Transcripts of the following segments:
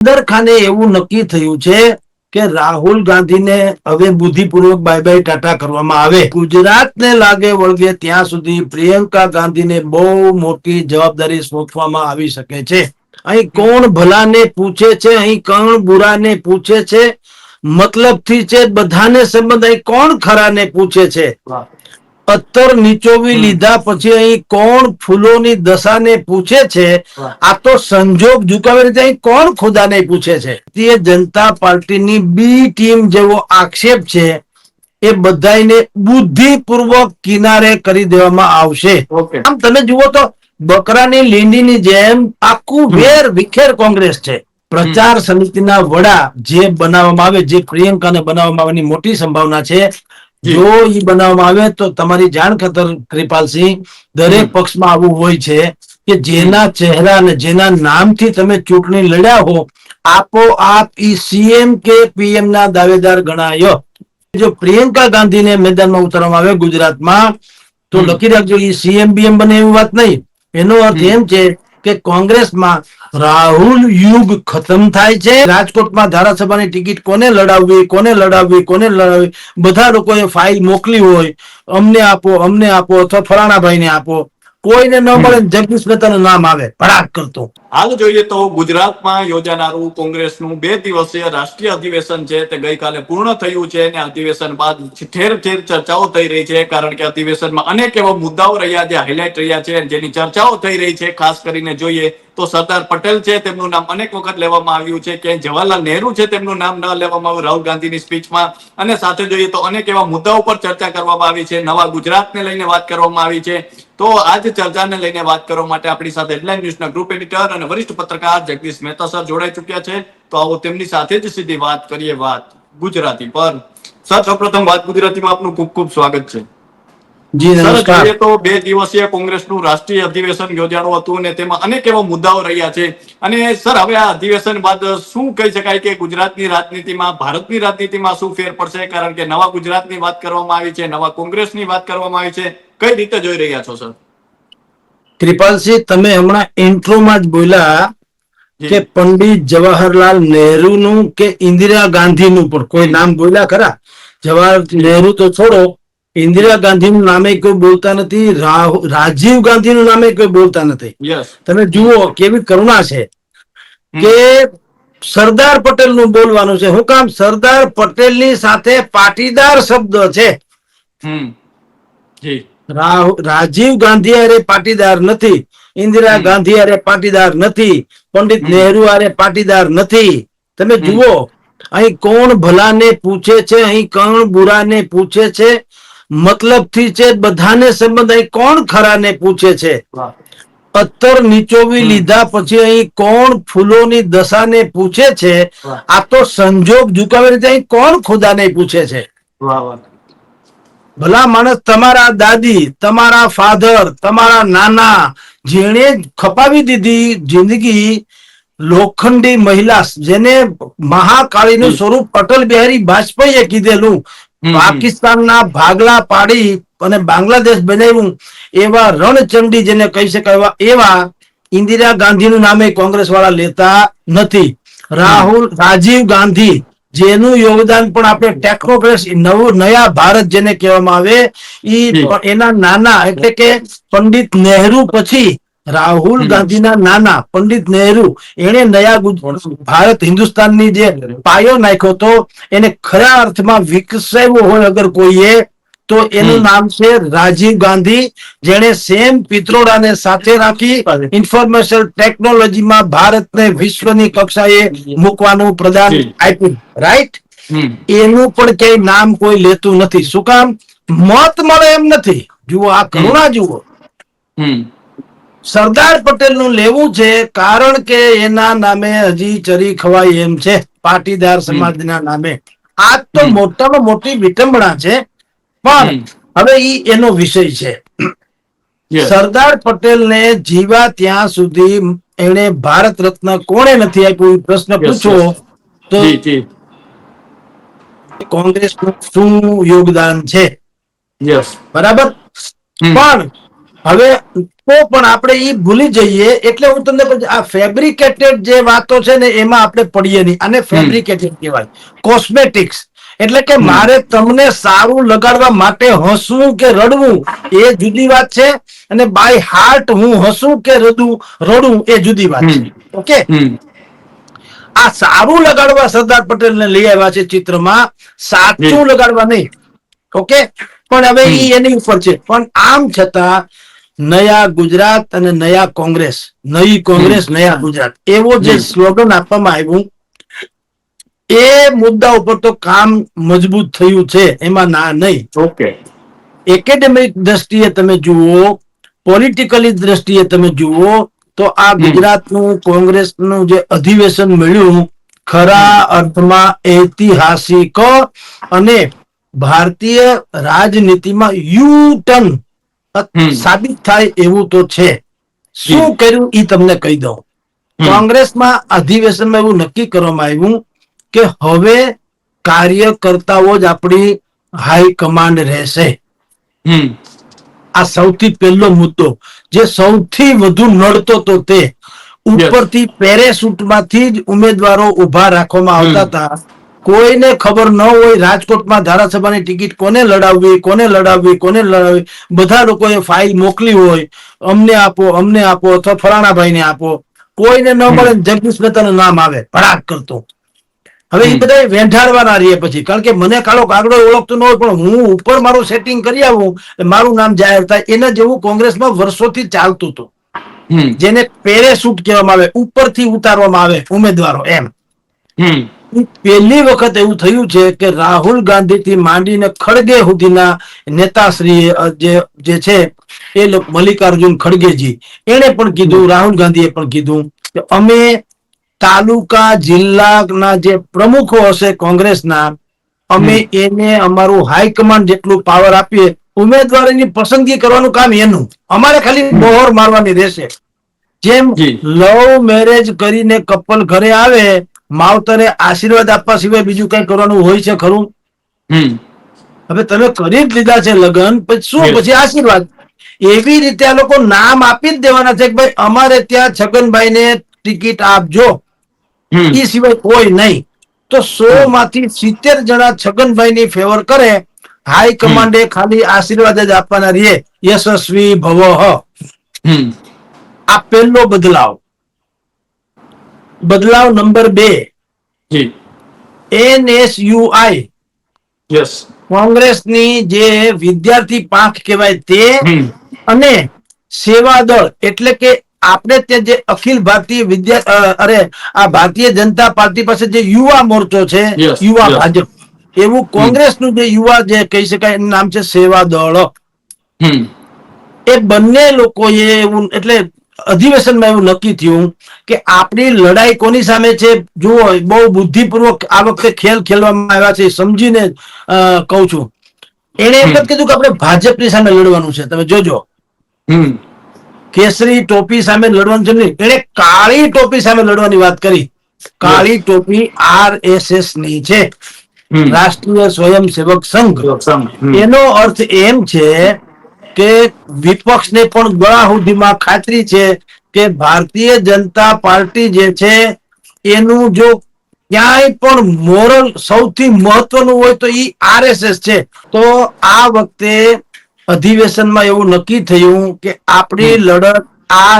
ખાને એવું નક્કી થયું છે કે રાહુલ ગાંધીને હવે બુદ્ધિપૂર્વક બાય બાય ટાટા કરવામાં આવે. ગુજરાતને લાગે વળગે ત્યાં સુધી પ્રિયંકા ગાંધીને બહુ મોટી જવાબદારી સોંપવામાં આવી શકે છે. અહીં કોણ ભલાને પૂછે છે, અહીં કોણ બુરાને પૂછે છે, મતલબથી છે બધાને સંબંધ. અહીં કોણ ખરાને પૂછે છે. અત્તર નીચોવી લીધા પછી અહીં કોણ ફૂલોની દશાને પૂછે છે. આ તો સંજોગ ઝુકાવે રીતે અહીં કોણ ખુદાને પૂછે છે. ભારતીય જનતા પાર્ટીની બી ટીમ જેવો આક્ષેપ છે એ બધાને બુદ્ધિપૂર્વક કિનારે કરી દેવામાં આવશે. આમ તમે જુઓ તો બકરાની લીંડીની જેમ આખું વેર વિખેર કોંગ્રેસ છે. પ્રચાર સમિતિના વડા જે બનાવવામાં આવે, જે પ્રિયંકાને બનાવવામાં આવવાની મોટી સંભાવના છે. જો એ બનાવવામાં આવે તો તમારી જાણ ખાતર કૃપાલસિંહ, દરેક પક્ષમાં આવું હોય છે કે જેના ચહેરા અને જેના નામથી તમે ચૂંટણી લડ્યા હો, આપોઆપ ઈ સીએમ કે પીએમ ના દાવેદાર ગણાય. જો પ્રિયંકા ગાંધીને મેદાનમાં ઉતારવામાં આવે ગુજરાતમાં, તો લખી રાખજો ઈ સીએમ બીએમ બને એવી વાત નહીં. એનો અર્થ એમ છે કે કોંગ્રેસમાં રાહુલ યુગ ખતમ થાય છે. રાજકોટમાં ધારાસભાની ટિકિટ કોને લડાવવી, કોને લડાવવી, કોને લડાવવી, બધા લોકોએ ફાઇલ મોકલી હોય, અમને આપો, અમને આપો, અથવા ફલાણાભાઈને આપો. કોઈને ન મળે, જગદીશ મહેતાનું નામ આવે ભડાક કરતો. હાલ જોઈએ તો ગુજરાતમાં યોજાનારું કોંગ્રેસનું 2 દિવસીય રાષ્ટ્રીય અધિવેશન છે તે ગઈકાલે પૂર્ણ થયું છે અને અધિવેશન બાદ ઠેર ઠેર ચર્ચાઓ થઈ રહી છે. કારણ કે અધિવેશનમાં અનેક એવા મુદ્દાઓ રહ્યા જે હાઇલાઇટ રહ્યા છે, જેની ચર્ચાઓ થઈ રહી છે. ખાસ કરીને જોઈએ તો સરદાર પટેલ છે તેમનું નામ અનેક વખત લેવામાં આવ્યું છે, કે જવાહરલાલ નહેરુ છે તેમનું નામ ન લેવામાં આવ્યું રાહુલ ગાંધીની સ્પીચમાં. અને સાથે જોઈએ તો અનેક એવા મુદ્દાઓ પર ચર્ચા કરવામાં આવી છે. નવા ગુજરાતને લઈને વાત કરવામાં આવી છે. તો આજ ચર્ચાને લઈને વાત કરવા માટે આપણી સાથે હેડલાઇન ન્યૂઝના ગ્રુપ એડિટર અને વરિષ્ઠ પત્રકાર જગદીશ મહેતા સર જોડાઈ ચુક્યા છે. તો આવો તેમની સાથે જ સીધી વાત કરીએ, વાત ગુજરાતી પર. સર, સૌપ્રથમ વાત ગુજરાતીમાં આપનું ખૂબ ખૂબ સ્વાગત છે. જી નમસ્કાર. તો 2 દિવસીય કોંગ્રેસનું રાષ્ટ્રીય અધિવેશન યોજાનું હતું અને તેમાં અનેક એવા મુદ્દાઓ રહ્યા છે. અને સર, હવે આ અધિવેશન બાદ શું કહી શકાય કે ગુજરાતની રાજનીતિમાં, ભારતની રાજનીતિમાં શું ફેર પડશે? કારણ કે નવા ગુજરાતની વાત કરવામાં આવી છે, નવા કોંગ્રેસની વાત કરવામાં આવી છે. કઈ રીતે જોઈ રહ્યા છો સર? કૃપાલસિંહ, તમે હમણાં ઇન્ટ્રોમાં જ બોલ્યા કે પંડિત જવાહરલાલ નહેરુનું કે ઇન્દિરા ગાંધીનું પણ કોઈ નામ બોલ્યા ખરા? જવાહર નહેરુ તો છોડો, ઇન્દિરા ગાંધીનું નામે કોઈ બોલતા નથી, રાજીવ ગાંધીનું નામે કોઈ બોલતા નથી. તમે જુઓ કેવી કરુણા છે કે સરદાર પટેલ નું બોલવાનું છે. હું કામ? સરદાર પટેલની સાથે પાટીદાર શબ્દ છે. રાજીવ ગાંધી અરે પાટીદાર નથી, ઇન્દિરા ગાંધી અરે પાટીદાર નથી, પંડિત નહેરુ અરે પાટીદાર નથી. તમે જુઓ અહીં કોણ ભલાને પૂછે છે, અહીં કોણ બુરાને પૂછે છે, મતલબથી છે બધાને સંબંધ. અહીં કોણ ખરાને પૂછે છે. અત્તર નીચોવી લીધા પછી અહીં કોણ ફૂલોની દશાને પૂછે છે. આ તો સંજોગ ઝુકાવે રીતે અહીં કોણ ખુદાને પૂછે છે. ભલા માણસ, તમારા દાદી, તમારા ફાધર, તમારા નાના, જેને ખપાવી દીધી જિંદગી, લોખંડી મહિલા, જેને મહાકાળીનું સ્વરૂપ અટલ બિહારી વાજપેયીએ કીધેલું, પાકિસ્તાનના ભાગલા પાડી અને બાંગ્લાદેશ બનાવ્યું, એવા રણચંડી જેને કહી શકાય, એવા ઇન્દિરા ગાંધીનું નામે કોંગ્રેસ વાળા લેતા નથી. રાજીવ ગાંધી, જેનું યોગદાન પણ આપણે ટેકનોક્રેટ્સ, નયા ભારત જેને કહેવામાં આવે, એના નાના, એટલે કે પંડિત નહેરુ પછી રાહુલ ગાંધીના નાના પંડિત નહેરુ, એને નયા ભારત હિન્દુસ્તાનની જે પાયો નાખ્યો તો એને ખરા અર્થમાં વિકસાવ્યો હોય અગર કોઈએ, તો એનું નામ છે રાજીવ ગાંધી, જેને સેમ પિત્રોડાને સાથે રાખી ઇન્ફોર્મેશન ટેકનોલોજીમાં ભારતને વિશ્વની કક્ષાએ મૂકવાનું પ્રદાન આપ્યું. રાઈટ? એનું પણ ક્યાંય નામ કોઈ લેતું નથી. શું કામ? મત મળે એમ નથી. જુઓ આ કરુણા જુઓ. સરદાર પટેલ નું લેવું છે કારણ કે એના નામે હજી ચરી ખવાય એમ છે, પાટીદાર સમાજના નામે. આ તો મોટામાં મોટી વિટંબણા છે. પણ હવે એનો વિષય છે. સરદાર પટેલ ને જીવા ત્યાં સુધી એને ભારત રત્ન કોણે નથી આપ્યું? પ્રશ્ન પૂછો તો કોંગ્રેસ નું શું યોગદાન છે? બરાબર. પણ હવે તો પણ આપણે ઈ ભૂલી જઈએ એટલે હું તમને કહું છું, આ ફેબ્રિકેટેડ જે વાતો છે ને એમાં આપણે પડીએ નહીં. આને ફેબ્રિકેટેડ કહેવાય, કોસ્મેટિક્સ. એટલે કે મારે તમને સારું લગાડવા માટે હસવું કે રડવું એ જુદી વાત છે, અને બાય હાર્ટ હું હસું કે રડું એ જુદી વાત છે. ઓકે, આ સારું લગાડવા સરદાર પટેલ ને લઈ આવ્યા છે ચિત્રમાં, સાચું લગાડવા નહીં. ઓકે, પણ હવે ઈ એની ઉપર છે. પણ આમ છતાં નયા ગુજરાત અને નયા કોંગ્રેસ, નવી કોંગ્રેસ નયા ગુજરાત એવો જે સ્લોગન આપવામાં આવ્યું, એ મુદ્દા ઉપર તો કામ મજબૂત થયું છે, એમાં ના નહીં. ઓકે, એકેડેમિક દ્રષ્ટિએ તમે જુઓ, પોલિટિકલી દ્રષ્ટિએ તમે જુઓ, તો આ ગુજરાતનું કોંગ્રેસનું જે અધિવેશન મળ્યું, ખરા અર્થમાં ઐતિહાસિક અને ભારતીય રાજનીતિમાં યુ ટર્ન સાબિત થાય એવું તો છે. શું કર્યું ઈ તમને કહી દઉં. કોંગ્રેસમાં અધિવેશનમાં એવું નક્કી કરવામાં આવ્યું કે હવે કાર્યકર્તાઓ જ આપણી હાઈકમાન્ડ રહેશે. આ સૌથી પહેલો મુદ્દો, જે સૌથી વધુ નડતો તો તે ઉપરથી પેરેશૂટમાંથી જ ઉમેદવારો ઉભા રાખવામાં આવતા હતા. કોઈને ખબર ન હોય રાજકોટમાં ધારાસભાની ટિકિટ કોને લડાવવી, બધા લોકોએ ફાઇલ મોકલી હોય, અમને આપો અથવા ફલાણાભાઈ ને આપો. કોઈને ન મળે, જગદીશ મહેતાનું નામ આવે ભડાક કરતો. હવે એ બધા વેંઢાળવાના રહીએ પછી, કારણ કે મને કાળો કાગડો ઓળખતો ન હોય, પણ હું ઉપર મારું સેટિંગ કરી આવું, મારું નામ જાહેર થાય. એના જેવું કોંગ્રેસમાં વર્ષોથી ચાલતું હતું, જેને પેરેશૂટ કહેવામાં આવે, ઉપરથી ઉતારવામાં આવે ઉમેદવારો. એમ પહેલી વખત એવું થયું છે કે રાહુલ ગાંધી થી માંડીને ખડગે સુધીના નેતાશ્રી જે છે એ મલ્લિકાર્જુન ખડગેજી, એને પણ કીધું, રાહુલ ગાંધીએ પણ કીધું કે અમે તાલુકા જિલ્લાના જે પ્રમુખો હશે કોંગ્રેસના, અમે એને અમારું હાઈકમાન્ડ જેટલું પાવર આપીએ, ઉમેદવારોની પસંદગી કરવાનું કામ એનું, અમારે ખાલી મોહર મારવાની રહેશે. જેમ લવ મેરેજ કરીને કપલ ઘરે આવે, માવતરે આશીર્વાદ આપવા સિવાય બીજું કઈ કરવાનું હોય છે ખરું? હવે તમે કરી જ લીધા છે લગ્ન, પછી શું, પછી આશીર્વાદ. એવી રીતે આ લોકો નામ આપી જ દેવાના છે કે ભાઈ અમારે ત્યાં છગનભાઈ ને ટિકિટ આપજો, એ સિવાય કોઈ નહીં. તો 100 માંથી 70 જણા છગનભાઈ ની ફેવર કરે, હાઈકમાન્ડે ખાલી આશીર્વાદ જ આપવાના રહીએ, યશસ્વી ભવઃ. આ પહેલો બદલાવ. બદલાવ નંબર 2, NSUI, કોંગ્રેસની જે વિદ્યાર્થી પાંખ કહેવાય તે, અને સેવા દળ, એટલે કે આપણે ત્યાં જે અખિલ ભારતીય આ ભારતીય જનતા પાર્ટી પાસે જે યુવા મોરચો છે, યુવા ભાજપ, એવું કોંગ્રેસનું જે યુવા જે કહી શકાય એનું નામ છે સેવા દળ. એ બંને લોકોએ એવું, એટલે અધિવેશનમાં એવું નક્કી થયું કે આપણી લડાઈ કોની સામે છે. જુઓ, બહુ બુદ્ધિપૂર્વક આ વખતે ખેલ ખેલવામાં આવ્યા છે, સમજીને કહું છું. એને એમ જ કીધું કે આપણે ભાજપની સામે લડવાનું છે. તમે જોજો, કેસરી ટોપી સામે લડવાનું છે નહીં, એને કાળી ટોપી સામે લડવાની વાત કરી. કાળી ટોપી RSS ની છે, રાષ્ટ્રીય સ્વયંસેવક સંઘ. એનો અર્થ એમ છે કે વિપક્ષને પણ ગળા સુધીમાં ખાતરી છે કે ભારતીય જનતા પાર્ટી જે છે એનું જો ક્યાંય પણ મોરલ સૌથી મહત્વનું હોય તો ઈ RSS છે. તો આ વખતે અધિવેશનમાં એવું નક્કી થયું કે આપણી લડત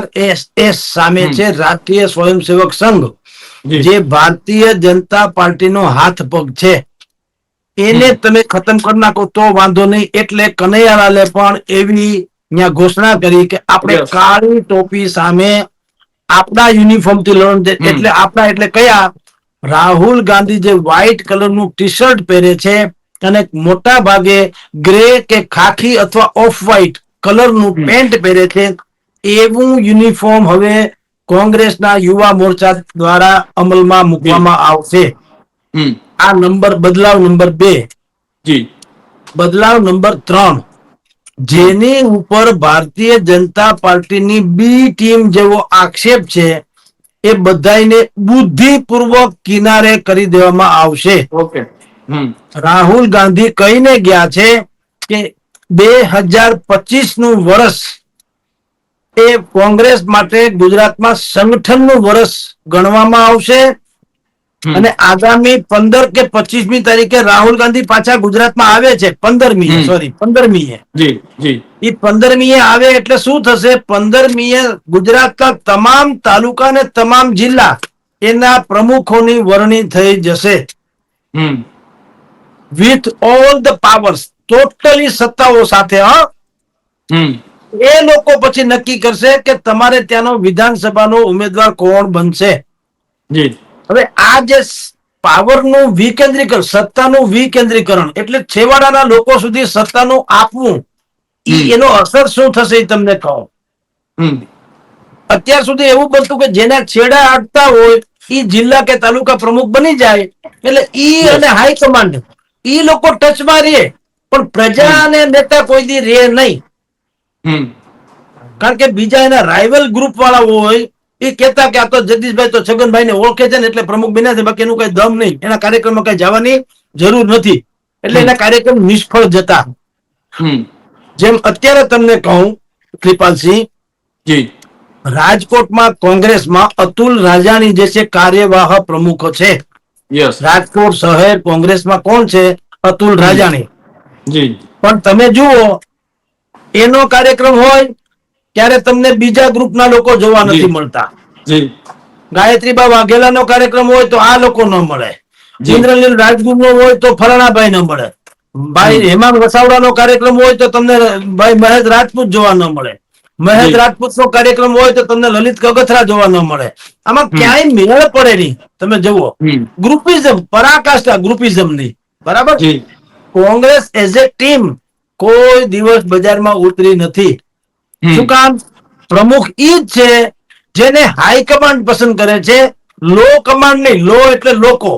RSS સામે છે, રાષ્ટ્રીય સ્વયંસેવક સંઘ, જે ભારતીય જનતા પાર્ટીનો હાથ પગ છે. એને તમે ખતમ કરી નાખો તો વાંધો નહીં. એટલે કનૈયાલાલે પણ એવી ત્યાં ઘોષણા કરી કે આપણે કાળી ટોપી સામે આપણા યુનિફોર્મ થી લડવાનું છે. એટલે આપણા એટલે કયા? રાહુલ ગાંધી જે વ્હાઈટ કલરનું ટી શર્ટ પહેરે છે અને મોટા ભાગે ગ્રે કે ખાખી અથવા ઓફ વ્હાઈટ કલરનું પેન્ટ પહેરે છે, એવું યુનિફોર્મ હવે કોંગ્રેસના યુવા મોરચા દ્વારા અમલમાં મૂકવામાં આવશે. આ બદલાવ નંબર 2. બદલાવ નંબર 3, જેની ઉપર ભારતીય જનતા પાર્ટીની બી ટીમ જેવો આક્ષેપ છે, એ બધાને બુદ્ધિપૂર્વક કિનારે કરી દેવામાં આવશે. રાહુલ ગાંધી કહીને ગયા છે કે 2025 નું વર્ષ એ કોંગ્રેસ માટે ગુજરાતમાં સંગઠનનું વર્ષ ગણવામાં આવશે. અને આગામી 15 કે 25મી તારીખે રાહુલ ગાંધી પાછા ગુજરાતમાં આવે છે. 15મીએ જી જી એ 15મીએ આવે એટલે શું થશે? 15મીએ ગુજરાતના તમામ તાલુકા અને તમામ જિલ્લા એના પ્રમુખોની વરણી થઈ જશે. હમ with all the powers, totally સત્તાઓ સાથે. હમ એ લોકો પછી નક્કી કરશે કે તમારે ત્યાંનો વિધાનસભાનો ઉમેદવાર કોણ બનશે. જી હવે આ જે પાવરનું વિકેન્દ્રીકરણ, સત્તાનું વિકેન્દ્રીકરણ એટલે છેવાડાના લોકો સુધી સત્તાનું આપવું, એનો અસર શું થશે એ તમને કહો. હમ અત્યાર સુધી એવું બનતું કે જેના છેડા અડતા હોય એ જિલ્લા કે તાલુકા પ્રમુખ બની જાય એટલે ઈ યસ અને હાઈકમાન્ડ ઈ લોકો ટચમાં રહે, પણ પ્રજા અને નેતા કોઈ દી રહે નહીં. હમ કારણ કે બીજા એના રાઇવલ ગ્રુપ વાળા હોય એ કહેતા કે આ તો જગદીશભાઈ તો છગનભાઈ ને ઓળખે છે ને એટલે પ્રમુખ બન્યા છે, બાકી એનું કઈ દમ નહીં, એના કાર્યક્રમમાં કઈ જવાની જરૂર નથી, એટલે એના કાર્યક્રમ નિષ્ફળ જતા. હમ જેમ અત્યારે તમને કહું કૃપાલસિંહ, જી રાજકોટમાં કોંગ્રેસમાં અતુલ રાજાણી જે છે કાર્યવાહ પ્રમુખ છે. યસ રાજકોટ શહેર કોંગ્રેસમાં કોણ છે? અતુલ રાજાણી. જી પણ તમે જુઓ એનો કાર્યક્રમ હોય ત્યારે તમને બીજા ગ્રુપના લોકો જોવા જી નથી મળતા. જી ગાયત્રીબા વાઘેલાનો કાર્યક્રમ હોય તો આ લોકો ન મળે, જી ઇન્દ્રનીલ રાજગુરનો હોય તો ફલાણાભાઈ ન મળે, ભાઈ હેમાંગ વસાવડાનો કાર્યક્રમ હોય તો તમને ભાઈ મહેશ રાજપૂત જોવા ન મળે, મહેશ જી રાજપૂતનો કાર્યક્રમ હોય તો તમને લલિત કગથરા જોવા ન મળે. આમાં ક્યાંય મેળ પડે નહીં. તમે જુઓ ગ્રુપિઝમ, પરાકાષ્ઠા ગ્રુપિઝમની. બરાબર. જી કોંગ્રેસ એઝ એ ટીમ કોઈ દિવસ બજારમાં ઉતરી નથી. શું કામ? પ્રમુખ ઈ જ છે જેને હાઈકમાન્ડ પસંદ કરે છે, લો કમાન્ડ નહીં. લો એટલે લોકો,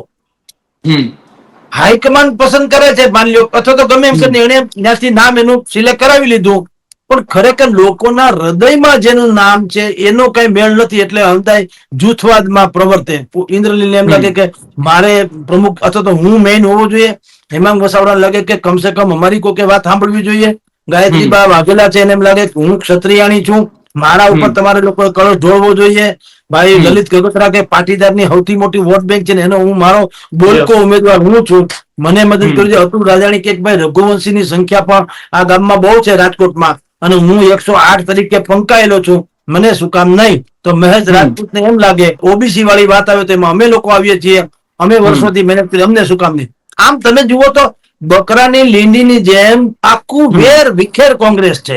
હાઈકમાન્ડ પસંદ કરે છે. માની લો અથવા તો ગમે એમ કરીને એને ત્યાંથી નામ એનું સિલેક્ટ કરાવી લીધું, પણ ખરેખર લોકોના હૃદયમાં જેનું નામ છે એનો કઈ મેળ નથી, એટલે હંધાય જૂથવાદમાં પ્રવર્તે. ઇન્દ્રનીલને એમ લાગે કે મારે પ્રમુખ અથવા તો હું મેઇન હોવો જોઈએ, હેમાંગ વસાવડા લાગે કે કમસે કમ અમારી કોઈ વાત સાંભળવી જોઈએ, ગાયત્રીબા વાઘેલા છે એને એમ લાગે કે હું ક્ષત્રિયાણી છું, મારા ઉપર તમારે લોકો કળશ ઢોળવો જોઈએ, ભાઈ લલિત કગથરા કે પાટીદારની સૌથી મોટી વોટ બેંક છે ને એનો હું મારો બોલકો ઉમેદવાર હું છું, મને મદદ કરજો. અતુલ રાજાણી કે ભાઈ રઘુવંશીની સંખ્યા પણ આ ગામમાં બહુ છે રાજકોટમાં, અને હું 108 તરીકે પંકાયેલો છું, મને શું કામ નહીં? તો મહેશ રાજપૂતને એમ લાગે ઓબીસી વાળી વાત આવે તો એમાં અમે લોકો આવીએ છીએ, અમે વર્ષોથી મહેનત કરી, અમને શું કામ નહીં? આમ તમે જુઓ તો બકરાની લીંડીની જેમ આખું વેર વિખેર કોંગ્રેસ છે.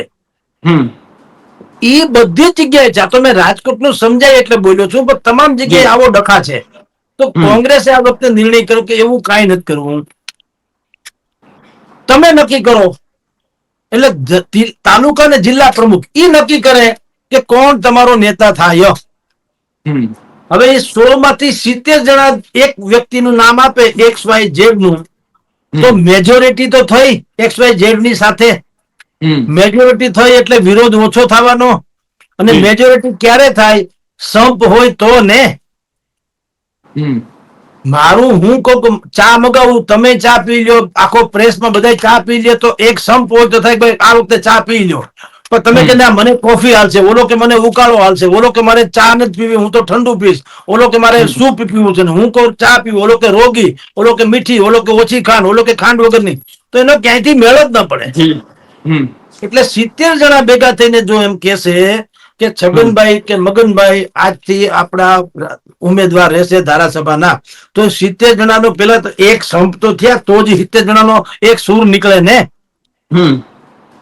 એ બધી જ જગ્યાએ છે. આ તો મેં રાજકોટનું સમજાય એટલે બોલ્યો છું, પણ તમામ જગ્યાએ આવો ડખા છે. તો કોંગ્રેસે આ વખતે નિર્ણય કર્યો કે એવું કાંઈ નથી કરવું, તમે નક્કી કરો. એટલે તાલુકા અને જિલ્લા પ્રમુખ ઈ નક્કી કરે કે કોણ તમારો નેતા થાય. હવે એ 16 માંથી 70 જણા એક વ્યક્તિનું નામ આપે XYZ નું, તો મેજોરિટી તો થઈ XYZ ની સાથે. મેજોરિટી થઈ એટલે વિરોધ ઓછો થવાનો, અને મેજોરિટી ક્યારે થાય? સંપ હોય તો ને. મારું હું કહું ચા મગાવું, તમે ચા પી લ્યો, આખો પ્રેસમાં બધા ચા પી લે, તો એક સંપ હોય તો થાય ભાઈ આ વખતે ચા પી લ્યો. પણ તમે કે ના મને કોફી હાલશે, ઓલો કે મને ઉકાળો હાલશે, ઓલો કે મારે ચા નથી પીવી હું તો ઠંડુ પીશ, ઓલો કે મારે સૂપ પીવું છે ને હું કહું ચા પીવું, ઓલો કે રોગી, ઓલો કે મીઠી, ઓલો કે ઓછી ખાંડ, ઓલો કે ખાંડ વગરની, તો એનો ક્યાંયથી મેળ જ ન પડે. એટલે 70 જણા ભેગા થઈને જો એમ કહેશે કે છગનભાઈ કે મગનભાઈ આજથી આપણા ઉમેદવાર રહેશે ધારાસભાના, તો 70 જણાનો પેલા તો એક સંપ તો થયા, તો જ 70 જણાનો એક સૂર નીકળે ને.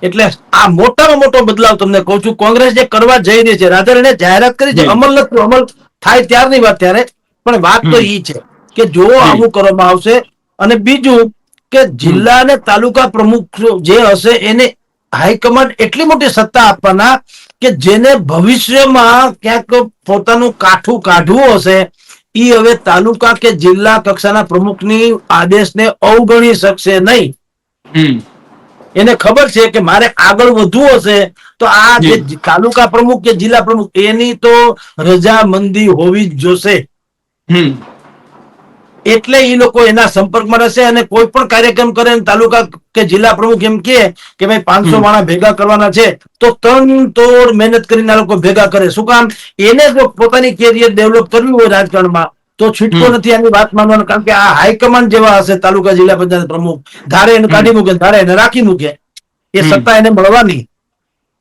એટલે આ મોટામાં મોટો બદલાવ તમને કહું છું કોંગ્રેસ જે કરવા જઈ રહી છે. રાધારણે જાહેરાત કરી છે, અમલ નથી, અમલ થાય ત્યારની વાત ત્યારે, પણ વાત તો ઈ છે કે જો આવું કરવામાં આવશે. અને બીજું કે જિલ્લા અને તાલુકા પ્રમુખ જે હશે એને હાઈકમાન્ડ એટલી મોટી સત્તા આપવાના કે જેને ભવિષ્યમાં ક્યાંક પોતાનું કાઠું કાઢવું હશે, ઈ હવે તાલુકા કે જિલ્લા કક્ષાના પ્રમુખની આદેશને અવગણી શકશે નહીં. એને ખબર છે કે મારે આગળ વધવું હશે તો આ જે તાલુકા પ્રમુખ કે જિલ્લા પ્રમુખ એની તો રજામંદી હોવી જ જોશે. એટલે એ લોકો એના સંપર્કમાં રહેશે અને કોઈ પણ કાર્યક્રમ કરે અને તાલુકા કે જિલ્લા પ્રમુખ એમ કે ભાઈ 500 માણસ ભેગા કરવાના છે તો તન તોડ મહેનત કરીને આ લોકો ભેગા કરે. શું કામ? એને જો પોતાની કેરિયર ડેવલપ કરવી હોય રાજકારણમાં તો છૂટકો નથી આની વાત માનવાનો. કારણ કે આ હાઈકમાન્ડ જેવા હશે તાલુકા જિલ્લા પંચાયત પ્રમુખ, ધારે એને કાઢી મૂકે, ધારે એને રાખી મૂકે, એ સત્તા એને મળવાની.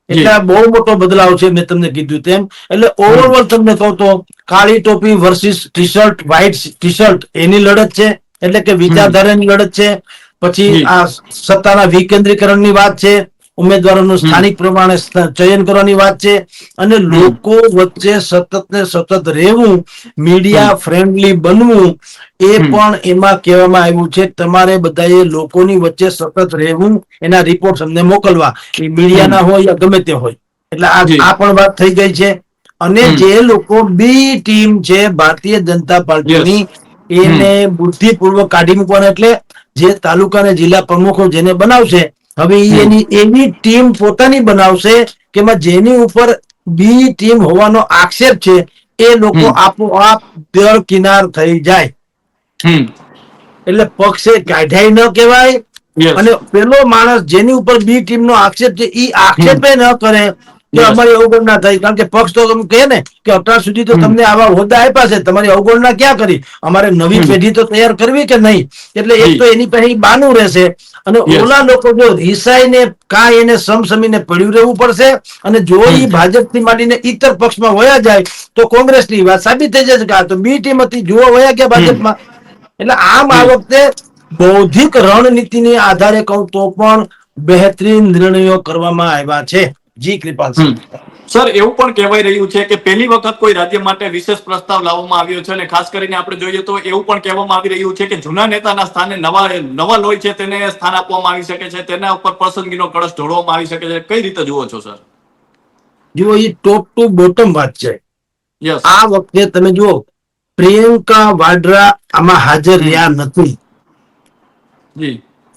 એટલે આ બહુ મોટો બદલાવ છે, મેં તમને કીધું તેમ. એટલે ઓવરઓલ તમને કહું તો કાળી ટોપી versus T shirt, white T shirt એની લડત છે, એટલે કે વિચારધારાની લડત છે. પછી આ સત્તાના વિકેન્દ્રીકરણની વાત છે, ઉમેદવારોનું સ્થાનિક પ્રમાણે ચયન કરવાની વાત છે, અને લોકો વચ્ચે સતત ને સતત રહેવું, મીડિયા ફ્રેન્ડલી બનવું, એ પણ એમાં કહેવામાં આવ્યું છે. તમારે બધાએ લોકોની વચ્ચે સતત રહેવું, એના રિપોર્ટ અમને મોકલવા, એ મીડિયાના હોય યા ગમે તે હોય. એટલે આ પણ વાત થઈ ગઈ છે. અને જે લોકો બી ટીમ છે ભારતીય જનતા પાર્ટીની, એને બુદ્ધિપૂર્વક કાઢી મૂકવાના. એટલે જે તાલુકા અને જિલ્લા પ્રમુખો જેને બનાવશે, હવે એની એવી ટીમ પોતાની બનાવશે કે જેની ઉપર બી ટીમ હોવાનો આક્ષેપ છે, એ લોકો આપોઆપ દરકિનાર થઈ જાય. એટલે પક્ષે કાઢાય ન કહેવાય, અને પેલો માણસ જેની ઉપર બી ટીમ નો આક્ષેપ છે એ આક્ષેપે ન કરે કે અમારી અવગણના થઈ. કારણ કે પક્ષ તો કહે ને કે અત્યાર સુધી તો તમને આવા હોદ્દા આપ્યા છે, તમારી અવગણના ક્યાં કરી? અમારે નવી પેઢી તો તૈયાર કરવી કે નહીં? એટલે એક તો એની પાસે બાનું રહેશે, અને ઓલા લોકો જો રિસાઈને કાંઈ એને સમસમીને પડ્યું રહેવું પડશે. અને જો એ ભાજપથી માંડીને ઇતર પક્ષમાં વયા જાય તો કોંગ્રેસની વાત સાબિત થઈ જશે કે આ તો બી ટીમ હતી, જુઓ વયા ગયા ભાજપમાં. એટલે આમ આ વખતે બૌદ્ધિક રણનીતિની આધારે કહું તો પણ બહેતરીન નિર્ણયો કરવામાં આવ્યા છે. જી કૃપાલસિંહ. સર, એવું પણ કહેવાય રહ્યું છે કે પહેલી વખત કોઈ રાજ્ય માટે વિશેષ પ્રસ્તાવ લાવવામાં આવ્યો છે, અને ખાસ કરીને આપણે જોઈએ તો એવું પણ કહેવામાં આવી રહ્યું છે કે જૂના નેતાના સ્થાને નવા લોહી છે તેને સ્થાન આપવામાં આવી શકે છે, તેના ઉપર પસંદગીનો કળશ ઢોળવામાં આવી શકે છે. કઈ રીતે જુઓ છો સર? જુઓ, એ ટોપ ટુ બોટમ વાત છે. યસ. આ વખતે તમે જુઓ, પ્રિયંકા વાડ્રા આમાં હાજર રહ્યા નથી.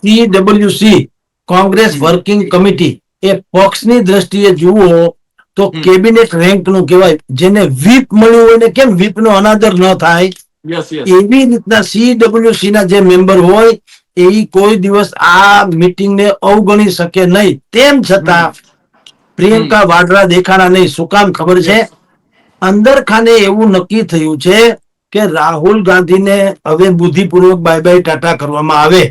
CWC કોંગ્રેસ વર્કિંગ કમિટી એ પક્ષની દ્રષ્ટિએ જુઓ તો કેબિનેટ રેન્ક નું કહેવાય, જેને વ્હીપ મળ્યું હોય ને કેમ વ્હીપ નો અનાદર ન થાય, એવી રીતના CWC ના જે મેમ્બર હોય એ કોઈ દિવસ આ મીટિંગને અવગણી શકે નહીં. તેમ છતાં પ્રિયંકા વાડ્રા દેખાણા નહીં. શું કામ ખબર છે? અંદર ખાને એવું નક્કી થયું છે કે રાહુલ ગાંધીને હવે બુદ્ધિપૂર્વક બાય બાય ટાટા કરવામાં આવે,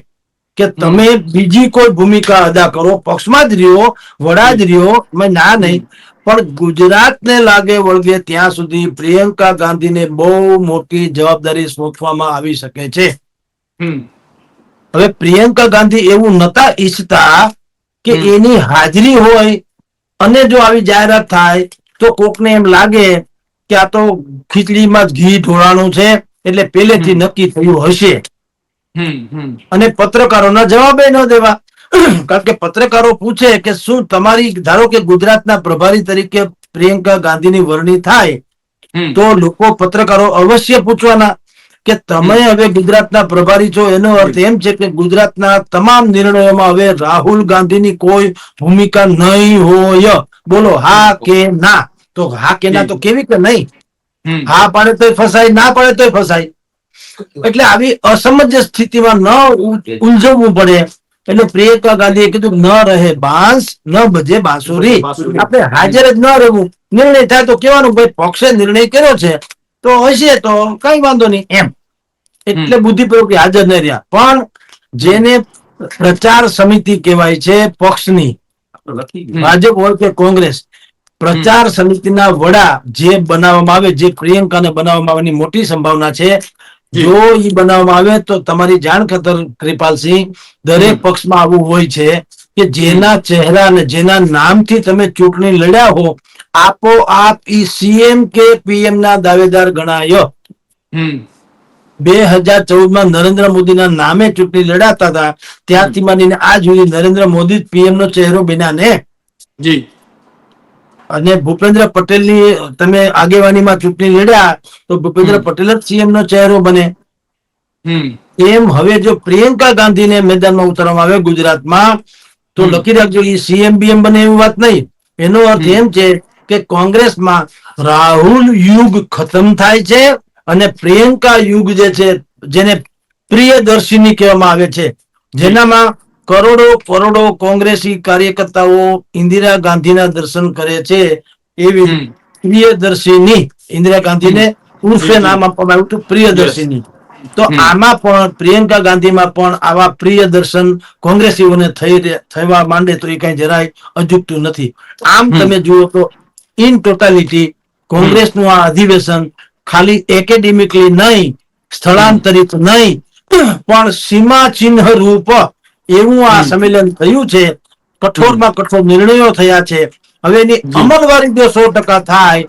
કે તમે બીજી કોઈ ભૂમિકા અદા કરો, પક્ષમાં જ રહ્યો, વડા જ રહ્યો, ના નહીં, પણ ગુજરાતને લાગે વળગે ત્યાં સુધી પ્રિયંકા ગાંધીને બહુ મોટી જવાબદારી સોંપવામાં આવી શકે છે. હવે પ્રિયંકા ગાંધી એવું નતા ઈચ્છતા કે એની હાજરી હોય, અને જો આવી જાહેરાત થાય તો કોકને એમ લાગે કે આ તો ખીચડીમાં જ ઘી ઢોળાણું છે, એટલે પહેલેથી નક્કી થયું હશે. અને પત્રકારોના જવાબે ન દેવા. કારણ કે પત્રકારો પૂછે કે શું તમારી, ધારો કે ગુજરાતના પ્રભારી તરીકે પ્રિયંકા ગાંધીની વરણી થાય તો લોકો પત્રકારો અવશ્ય પૂછવાના કે તમે હવે ગુજરાતના પ્રભારી છો, એનો અર્થ એમ છે કે ગુજરાતના તમામ નિર્ણયોમાં હવે રાહુલ ગાંધીની કોઈ ભૂમિકા નહીં હોય. બોલો હા કે ના? તો હા કે ના તો કેવી કે નહીં? હા પાડે તોય ફસાય, ના પાડે તોય ફસાય. એટલે આવી અસમંજસ સ્થિતિમાં ન ઉલઝવવું પડે, એટલે પ્રિયંકા ગાંધીએ કીધું ન રહે બાંસ ન બજે બાંસુરી. આપણે હાજર જ ન રહેવું. નિર્ણય થાય તો કેવાનું ભાઈ પક્ષે નિર્ણય કર્યો છે તો હશે, તો કઈ વાંધો નહીં એમ. એટલે બુદ્ધિપૂર્વક હાજર નહીં રહ્યા. પણ જેને પ્રચાર સમિતિ કહેવાય છે પક્ષની, ભાજપ હોય કે કોંગ્રેસ, પ્રચાર સમિતિના વડા જે બનાવવામાં આવે, જે પ્રિયંકાને બનાવવામાં આવવાની મોટી સંભાવના છે, જો એ બનાવવામાં આવે તો તમારી જાણ ખાતર કૃપાલસિંહ, દરેક પક્ષમાં આવું હોય છે કે જેના ચહેરા અને જેના નામથી તમે ચૂંટણી લડ્યા હો, આપોઆપ ઈ CM કે PM ના દાવેદાર ગણાય. 2014માં નરેન્દ્ર મોદીના નામે ચૂંટણી લડાતા હતા, ત્યારથી માંડીને આ સુધી નરેન્દ્ર મોદી PM નો ચહેરો બન્યા ને. અને ભૂપેન્દ્ર પટેલની તમે આગેવાનીમાં ચૂંટણી લડ્યા તો ભૂપેન્દ્ર પટેલ જ CM નો ચહેરો બને. એમ હવે જો પ્રિયંકા ગાંધીને મેદાનમાં ઉતારવામાં આવે ગુજરાતમાં, તો લખી રાખજો એ CM BM બને એવી વાત નહીં. એનો અર્થ એમ છે કે કોંગ્રેસમાં રાહુલ યુગ ખતમ થાય છે અને પ્રિયંકા યુગ જે છે જેને પ્રિયદર્શિની કહેવામાં આવે છે, જેનામાં કરોડો કરોડો કોંગ્રેસી કાર્યકર્તાઓ ઇન્દિરા ગાંધીના દર્શન કરે છે, એવી હમ. પ્રિયદર્શિની ઇન્દિરા ગાંધીને ઉર્ફે જી, જી. નામ આપવામાં આવ્યું હતું યસ. પ્રિયદર્શિની. તો હમ. આમાં પણ પ્રિયંકા ગાંધીમાં પણ આવા પ્રિય દર્શન કોંગ્રેસીઓને થવા માંડે તો એ કઈ જરાય અજુગતું નથી. આમ હમ. તમે જુઓ તો ઇન ટોટાલિટી હમ. કોંગ્રેસનું આ અધિવેશન ખાલી એકેડેમિકલી નહીં, હમ. સ્થળાંતરિત નહીં, પણ સીમા ચિહ્ન રૂપ એવું આ હમ. સંમેલન થયું છે. હમ. કઠોરમાં કઠોર નિર્ણયો થયા છે. હવે એની જી. અમલવારી જો 100% થાય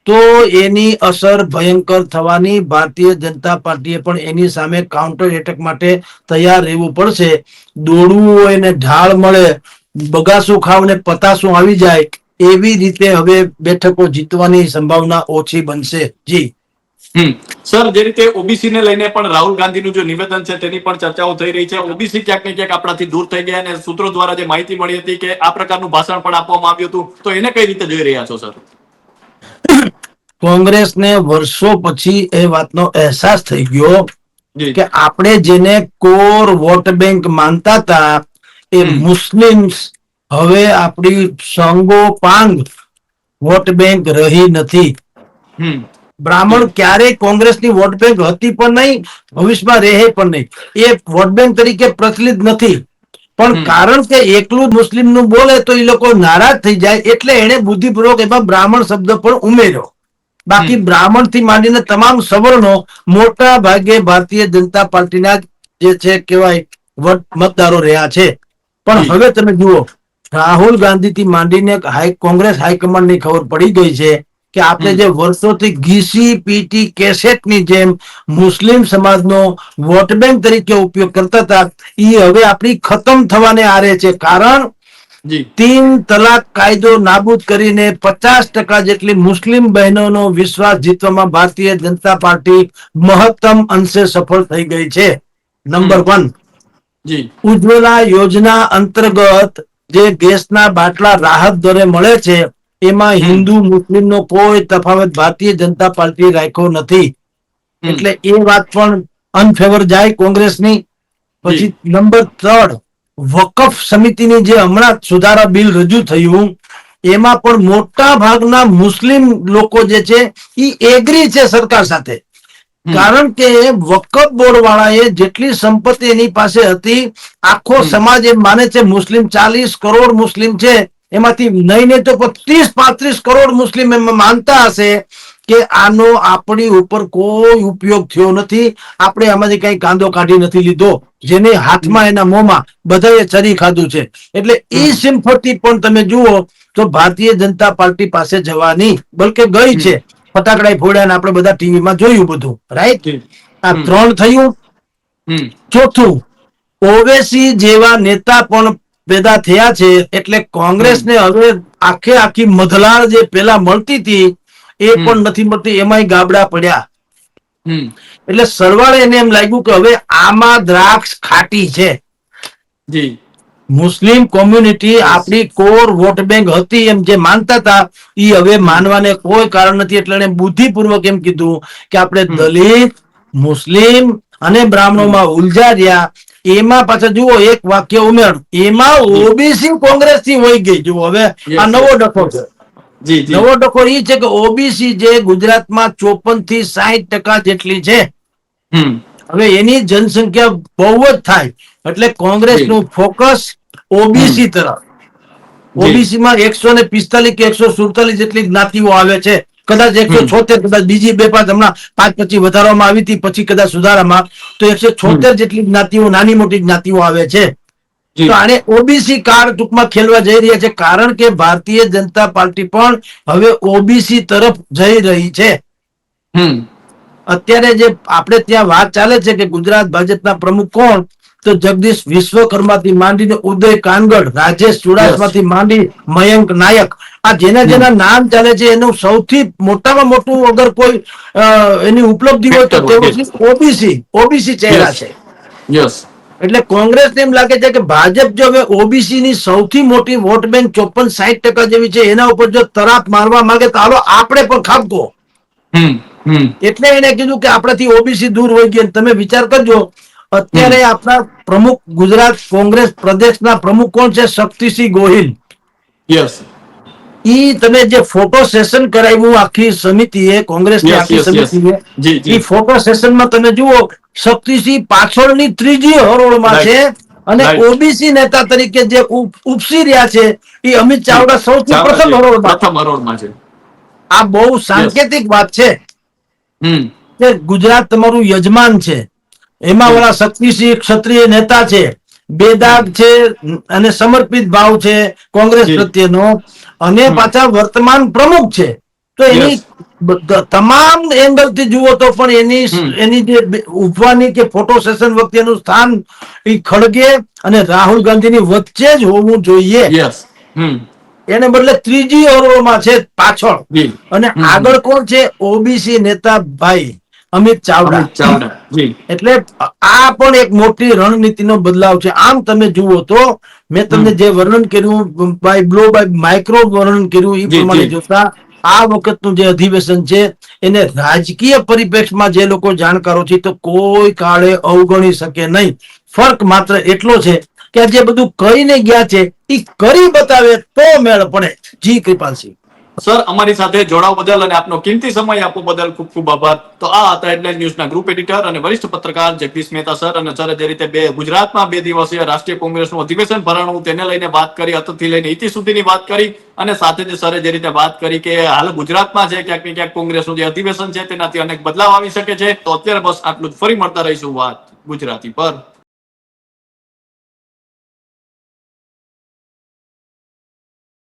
તો એની અસર ભયંકર થવાની. ભારતીય જનતા પાર્ટીએ પણ એની સામે કાઉન્ટર એટેક માટે તૈયાર રહેવું પડશે. દોડવું હોય ને ઢાળ મળે, બગાસું ખાવ ને પતાસું આવી જાય, એવી રીતે હવે બેઠકો જીતવાની સંભાવના ઓછી બનશે. જી. સર, જે રીતે ઓબીસી ને લઈને પણ રાહુલ ગાંધીનું જે નિવેદન છે તેની પણ ચર્ચાઓ થઈ રહી છે. ઓબીસી ક્યાંક ને ક્યાંક આપણાથી દૂર થઈ ગયા અને સૂત્રો દ્વારા જે માહિતી મળી હતી કે આ પ્રકારનું ભાષણ પણ આપવામાં આવ્યું હતું, તો એને કઈ રીતે જોઈ રહ્યા છો સર? કોંગ્રેસને વર્ષો પછી એ વાતનો અહેસાસ થઈ ગયો જી. કે આપણે જેને કોર વોટ બેંક માનતા હતા એ મુસ્લિમ્સ હવે આપણી સંગોપાંગ વોટ બેંક રહી નથી. હમ. બ્રાહ્મણ ક્યારેય કોંગ્રેસની વોટ બેંક હતી પણ નહીં, ભવિષ્યમાં રહે પણ નહીં. એ વોટ બેંક તરીકે પ્રચલિત નથી. પણ કારણ કે એકલું મુસ્લિમ નું બોલે તો એ લોકો નારાજ થઈ જાય, એટલે એને બુદ્ધિપૂર્વક એમાં બ્રાહ્મણ શબ્દ પણ ઉમેર્યો. બાકી બ્રાહ્મણ થી માંડીને તમામ સવર્ણો મોટા ભાગે ભારતીય જનતા પાર્ટીના જે છે કહેવાય મતદારો રહ્યા છે. પણ જી. હવે તમે જુઓ, રાહુલ ગાંધી થી માંડીને કોંગ્રેસ હાઈકમાન્ડ ની ખબર પડી ગઈ છે કે આપણે જે વર્ષોથી ઘીસી પીટી કેસેટની જેમ મુસ્લિમ સમાજનો વોટ બેંક તરીકે ઉપયોગ કરતા હતા, એ હવે આપણી ખતમ થવાને આરે છે. કારણ જી. 3 તલાક કાયદો નાબૂદ કરીને 50% જેટલી મુસ્લિમ બહેનોનો વિશ્વાસ જીતવામાં ભારતીય જનતા પાર્ટી મહત્તમ અંશે સફળ થઈ ગઈ છે. નંબર 1, જી. ઉજ્જવલા યોજના અંતર્ગત જે ગેસના બાટલા રાહત દરે મળે છે, એમાં હિન્દુ મુસ્લિમનો કોઈ તફાવત ભારતીય જનતા પાર્ટી રાખ્યો નથી. એટલે એ વાત પણ અનફેવર જાય કોંગ્રેસની. પછી નંબર 3, વકફ સમિતિની જે હમણાં સુધારા બિલ રજૂ થયું, એમાં પણ મોટા ભાગના મુસ્લિમ લોકો જે છે એ એગ્રી છે સરકાર સાથે. કારણ કે વકફ બોર્ડ વાળાએ જેટલી સંપત્તિ એની પાસે હતી, આખો સમાજ એમ માને છે મુસ્લિમ 40 કરોડ મુસ્લિમ છે, એમાંથી નહીં તો 30-35 કરોડ મુસ્લિમ એમ માનતા હશે કે આનો આપણી ઉપર કોઈ ઉપયોગ થયો નથી, આપણે આમાંથી કઈ કાંદો કાઢી નથી લીધો, જેને હાથમાં એના મોંમાં બધાએ ચરી ખાધું છે. એટલે એ સિમ્પથી પણ તમે જુઓ તો ભારતીય જનતા પાર્ટી પાસે જવાની, બલકે ગઈ છે. ફટાકડા ફોડ્યા ને આપણે બધા ટીવીમાં જોયું બધું, રાઈટ? આ 3 થયું. ચોથું, ઓવેસી જેવા નેતા પણ પેદા થયા છે, એટલે કોંગ્રેસને હવે આખી મધલાળ જે પેલા મળતી હતી એ પણ નથી મળતી, એમાંય ગાબડા પડ્યા. એટલે સરવાળે એને એમ લાગ્યું કે હવે આમાં દ્રાક્ષ ખાટી છે. જી. મુસ્લિમ કોમ્યુનિટી આપણી કોર વોટ બેંક હતી એમ જે માનતા હતા, એ હવે માનવાને કોઈ કારણ નથી. એટલે એને બુદ્ધિપૂર્વક એમ કીધું કે આપણે દલિત, મુસ્લિમ અને બ્રાહ્મણોમાં ઉલઝા રહ્યા. એમાં પાછા જુઓ એક વાક્ય ઉમેર, એમાં ઓબીસી કોંગ્રેસ થી વહી ગઈ. જુઓ હવે આ નવો ડખો છે. જી. જી. નવો ડખો એ છે કે ઓબીસી જે ગુજરાતમાં 54 થી 60% જેટલી છે, હવે એની જનસંખ્યા બહુ જ થાય, એટલે કોંગ્રેસનું ફોકસ ઓબીસી તરફ. ઓબીસી માં 145 કે 147 જેટલી જ્ઞાતિઓ આવે છે, કદાચ 176, કદાચ બીજી 2-5 હમણાં 5 પછી વધારવામાં આવી હતી, પછી કદાચ સુધારામાં, તો 176 જેટલી જ્ઞાતિઓ, નાની મોટી જ્ઞાતિઓ આવે છે. તો આને ઓબીસી કાર્ડ ટૂંકમાં ખેલવા જઈ રહ્યા છે, કારણ કે ભારતીય જનતા પાર્ટી પણ હવે ઓબીસી તરફ જઈ રહી છે. અત્યારે જે આપણે ત્યાં વાત ચાલે છે કે ગુજરાત ભાજપના પ્રમુખ કોણ, તો જગદીશ વિશ્વકર્માથી માંડીને ઉદય કાનગડ, રાજેશ ચુડાસમાથી માંડી મયંક નાયક, આ જેના નામ ચાલે છે એનું સૌથી મોટામાં મોટું અગર કોઈ એની ઉપલબ્ધિ હોય તો તેઓ ઓબીસી ચહેરા છે. એટલે કોંગ્રેસને એમ લાગે છે કે ભાજપ જો હવે ઓબીસી ની સૌથી મોટી વોટ બેંક 54-60% જેવી છે, એના ઉપર જો તરાપ મારવા માંગે તો હાલો આપણે પણ ખાબકો. હમ એટલે એને કીધું કે આપણાથી ઓબીસી દૂર હોય ગયા. તમે વિચાર કરજો, અત્યારે આપણા પ્રમુખ ગુજરાત કોંગ્રેસ પ્રદેશના પ્રમુખ કોણ છે? શક્તિસિંહ ગોહિલ. યસ ઈ તમે જે ફોટો સેશન કરાવ્યું આખી સમિતિએ, કોંગ્રેસની યસ આખી યસ યસ સમિતિએ, જી ઈ જી ફોટો સેશનમાં તમે જુઓ, શક્તિસિંહ પાછળની ત્રીજી હરોળમાં રાઈટ છે અને રાઈટ ઓબીસી નેતા તરીકે જે ઉપસી રહ્યા છે એ અમિત જી ચાવડા સૌથી ચાવડા પ્રથમ છે, હરોળમાં. પ્રથમ હરોળમાં છે. આ બહુ યસ સાંકેતિક વાત છે હમ કે ગુજરાત તમારું યજમાન છે, એમાં જી ઓલા શક્તિસિંહ ક્ષત્રિય નેતા છે, હમ બેદાગ છે અને સમર્પિત ભાવ છે કોંગ્રેસ જી પ્રત્યેનો, અને હમ પાછા વર્તમાન પ્રમુખ છે. તો એની યસ તમામ એંગલ થી જુઓ તો પણ એની હમ એની જે ઉઠવાની કે ફોટો સેશન વખતેનું સ્થાન એ ખડગે અને રાહુલ ગાંધીની વચ્ચે જ હોવું જોઈએ. યસ એને બદલે ત્રીજી હરોળમાં છે પાછળ. જી અને આગળ કોણ છે? ઓબીસી નેતા ભાઈ અમિત ચાવડા. અમિત ચાવડા જી એટલે આ પણ એક મોટી રણનીતિનો બદલાવ છે. આમ તમે જુઓ તો મેં હમ તમને જે વર્ણન કર્યું બાય બ્લો બાય માઇક્રો વર્ણન કર્યું એ જી પ્રમાણે જી જોતા આ વખતનું જે અધિવેશન છે એને રાજકીય પરિપ્રેક્ષમાં જે લોકો જાણકારો છે તો કોઈ કાળે અવગણી શકે નહીં. ફર્ક માત્ર એટલો છે કે આ જે બધું કરીને ગયા છે એ કરી બતાવે તો મેળ પડે. જી કૃપાલસિંહ. સર, અમારી સાથે જોડાવા બદલ અને આપનો કિંમતી સમય આપવા બદલ ખૂબ ખૂબ આભાર. તો આ હતા હેડલાઇન ન્યૂઝના ગ્રુપ એડિટર અને વરિષ્ઠ પત્રકાર જગદીશ મહેતા સર. અને સરે જે રીતે ગુજરાતમાં 2 દિવસીય રાષ્ટ્રીય કોંગ્રેસનું અધિવેશન ભરાણું તેને લઈને વાત કરી, અતથી લઈને ઇતિ સુધીની વાત કરી, અને સાથે જ સરે જે રીતે વાત કરી કે હાલ ગુજરાતમાં છે ક્યાંક ને ક્યાંક કોંગ્રેસનું જે અધિવેશન છે તેનાથી અનેક બદલાવ આવી શકે છે. તો અત્યારે બસ આટલું જ. ફરી મળતા રહીશું વાત ગુજરાતી પર.